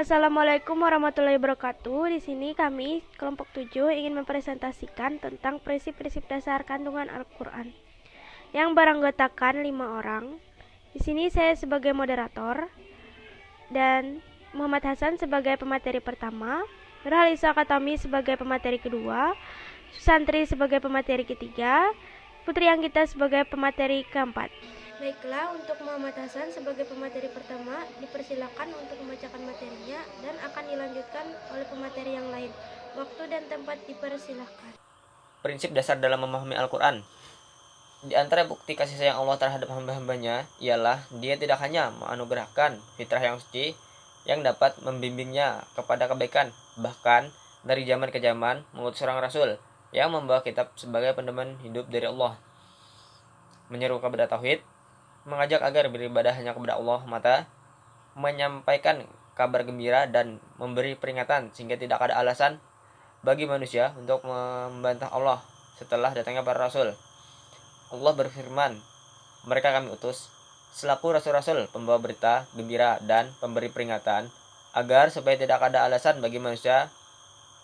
Assalamualaikum warahmatullahi wabarakatuh. Di sini kami kelompok 7 ingin mempresentasikan tentang prinsip-prinsip dasar kandungan Al-Qur'an yang beranggotakan 5 orang. Di sini saya sebagai moderator dan Muhammad Hasan sebagai pemateri pertama, Nurhalisa Katami sebagai pemateri kedua, Susantri sebagai pemateri ketiga, Putri Anggita sebagai pemateri keempat. Baiklah, untuk Muhammad Hasan sebagai pemateri pertama, dipersilakan untuk membacakan materinya dan akan dilanjutkan oleh pemateri yang lain. Waktu dan tempat dipersilakan. Prinsip dasar dalam memahami Al-Quran. Di antara bukti kasih sayang Allah terhadap hamba-hambanya ialah Dia tidak hanya menganugerahkan fitrah yang suci yang dapat membimbingnya kepada kebaikan, bahkan dari zaman ke zaman mengutus seorang rasul yang membawa kitab sebagai pedoman hidup dari Allah, menyeru kepada tauhid, mengajak agar beribadah hanya kepada Allah semata, menyampaikan kabar gembira dan memberi peringatan sehingga tidak ada alasan bagi manusia untuk membantah Allah setelah datangnya para rasul. Allah berfirman, mereka kami utus selaku rasul-rasul pembawa berita gembira dan pemberi peringatan agar supaya tidak ada alasan bagi manusia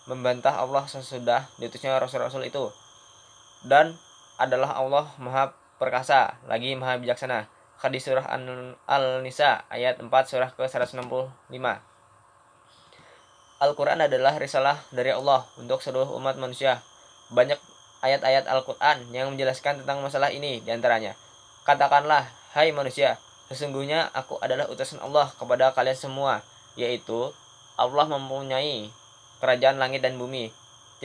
membantah Allah sesudah diutusnya rasul-rasul itu. Dan adalah Allah Maha Perkasa lagi Maha Bijaksana. Hadis surah Al-Nisa ayat 4 surah ke-165. Al-Quran adalah risalah dari Allah untuk seluruh umat manusia. Banyak ayat-ayat Al-Quran yang menjelaskan tentang masalah ini diantaranya. Katakanlah, hai manusia, sesungguhnya aku adalah utusan Allah kepada kalian semua, yaitu Allah mempunyai kerajaan langit dan bumi.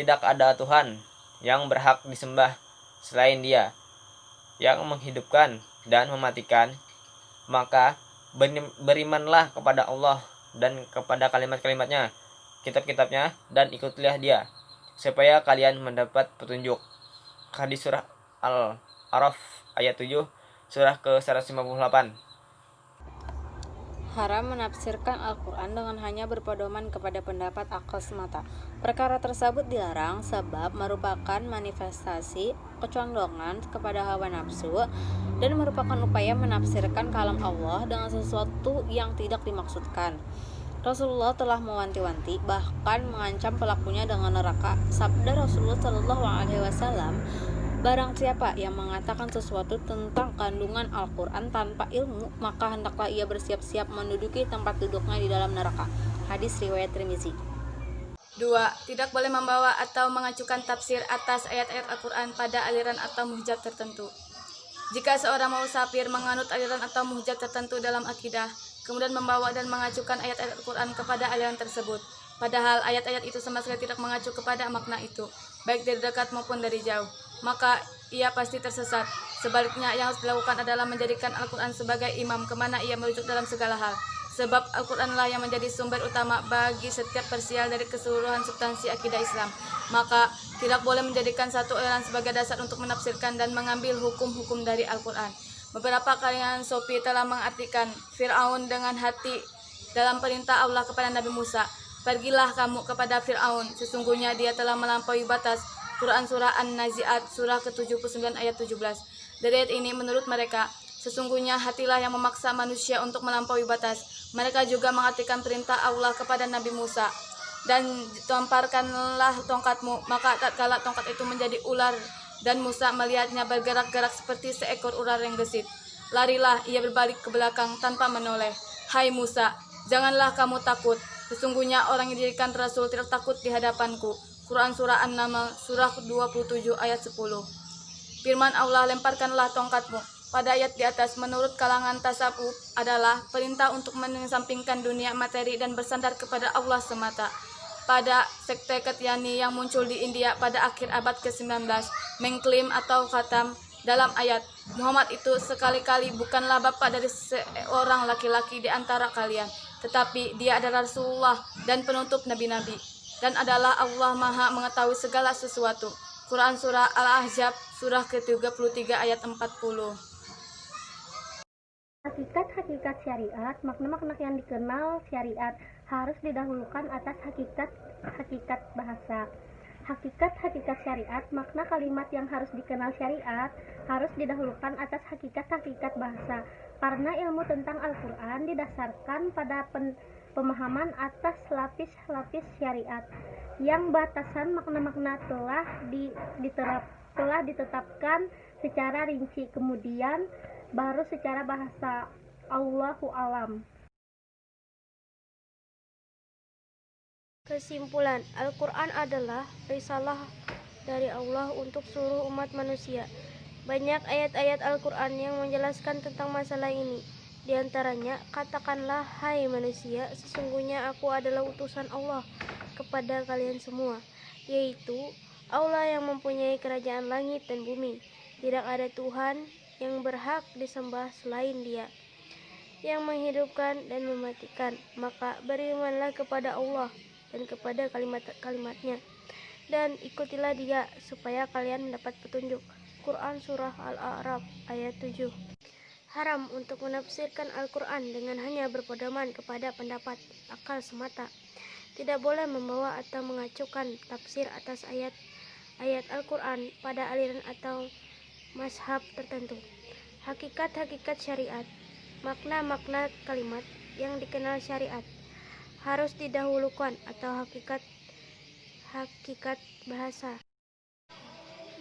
Tidak ada Tuhan yang berhak disembah selain Dia, yang menghidupkan dan mematikan. Maka berimanlah kepada Allah dan kepada kalimat-kalimatnya, kitab-kitabnya, dan ikutilah Dia, supaya kalian mendapat petunjuk. Hadis surah Al-Araf ayat 7 surah ke-158. Haram menafsirkan Al-Quran dengan hanya berpedoman kepada pendapat akal semata. Perkara tersebut dilarang sebab merupakan manifestasi kecondongan kepada hawa nafsu dan merupakan upaya menafsirkan kalam Allah dengan sesuatu yang tidak dimaksudkan. Rasulullah telah mewanti-wanti, bahkan mengancam pelakunya dengan neraka. Sabda Rasulullah Shallallahu Alaihi Wasallam, barang siapa yang mengatakan sesuatu tentang kandungan Al-Quran tanpa ilmu, maka hendaklah ia bersiap-siap menduduki tempat duduknya di dalam neraka. Hadis riwayat Tirmizi. 2. Tidak boleh membawa atau mengacukan tafsir atas ayat-ayat Al-Quran pada aliran atau muhjab tertentu. Jika seorang musafir menganut aliran atau muhjab tertentu dalam akidah, kemudian membawa dan mengacukan ayat-ayat Al-Quran kepada aliran tersebut, padahal ayat-ayat itu sama sekali tidak mengacu kepada makna itu, baik dari dekat maupun dari jauh, maka ia pasti tersesat. Sebaliknya, yang harus dilakukan adalah menjadikan Al-Quran sebagai imam kemana ia merujuk dalam segala hal, sebab Al-Quranlah yang menjadi sumber utama bagi setiap persial dari keseluruhan substansi akidah Islam. Maka tidak boleh menjadikan satu aliran sebagai dasar untuk menafsirkan dan mengambil hukum-hukum dari Al-Quran. Beberapa kalangan Sofi telah mengartikan Fir'aun dengan hati dalam perintah Allah kepada Nabi Musa, pergilah kamu kepada Fir'aun, sesungguhnya dia telah melampaui batas. Quran Surah An-Nazi'at Surah ke-79 ayat 17. Dari ayat ini menurut mereka, sesungguhnya hatilah yang memaksa manusia untuk melampaui batas. Mereka juga mengartikan perintah Allah kepada Nabi Musa, dan lemparkanlah tongkatmu, maka tatkala tongkat itu menjadi ular dan Musa melihatnya bergerak-gerak seperti seekor ular yang gesit, larilah ia berbalik ke belakang tanpa menoleh. Hai Musa, janganlah kamu takut, sesungguhnya orang yang dijadikan Rasul tidak takut di hadapanku. Quran Surah An-Naml Surah 27 ayat 10. Firman Allah, lemparkanlah tongkatmu, pada ayat di atas menurut kalangan tasawuf adalah perintah untuk mengesampingkan dunia materi dan bersandar kepada Allah semata. Pada sekte Katyani yang muncul di India pada akhir abad ke-19 mengklaim atau khatam dalam ayat, Muhammad itu sekali-kali bukanlah bapak dari seorang laki-laki di antara kalian, tetapi dia adalah Rasulullah dan penutup nabi-nabi, dan adalah Allah Maha mengetahui segala sesuatu. Quran Surah Al-Ahzab Surah ke-33 ayat 40. Hakikat-hakikat syariat, makna-makna yang dikenal syariat harus didahulukan atas hakikat bahasa. Hakikat-hakikat syariat, makna kalimat yang harus dikenal syariat harus didahulukan atas hakikat-hakikat bahasa. Karena ilmu tentang Al-Quran didasarkan pada pemahaman atas lapis-lapis syariat yang batasan makna-makna telah ditetapkan secara rinci, kemudian baru secara bahasa. Allahu alam. Kesimpulan, Al-Quran adalah risalah dari Allah untuk seluruh umat manusia. Banyak ayat-ayat Al-Quran yang menjelaskan tentang masalah ini. Di antaranya, katakanlah, hai manusia, sesungguhnya aku adalah utusan Allah kepada kalian semua, yaitu Allah yang mempunyai kerajaan langit dan bumi. Tidak ada Tuhan yang berhak disembah selain Dia, yang menghidupkan dan mematikan. Maka berimanlah kepada Allah dan kepada kalimat-kalimatnya, dan ikutilah Dia supaya kalian mendapat petunjuk. Quran Surah Al-A'raf ayat 7. Haram untuk menafsirkan Al-Quran dengan hanya berpedoman kepada pendapat akal semata. Tidak boleh membawa atau mengacukan tafsir atas ayat Al-Quran pada aliran atau mazhab tertentu. Hakikat-hakikat syariat, makna-makna kalimat yang dikenal syariat harus didahulukan atau hakikat bahasa.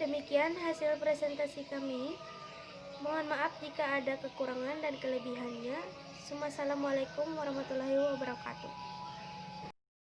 Demikian hasil presentasi kami. Mohon maaf jika ada kekurangan dan kelebihannya. Wassalamualaikum warahmatullahi wabarakatuh.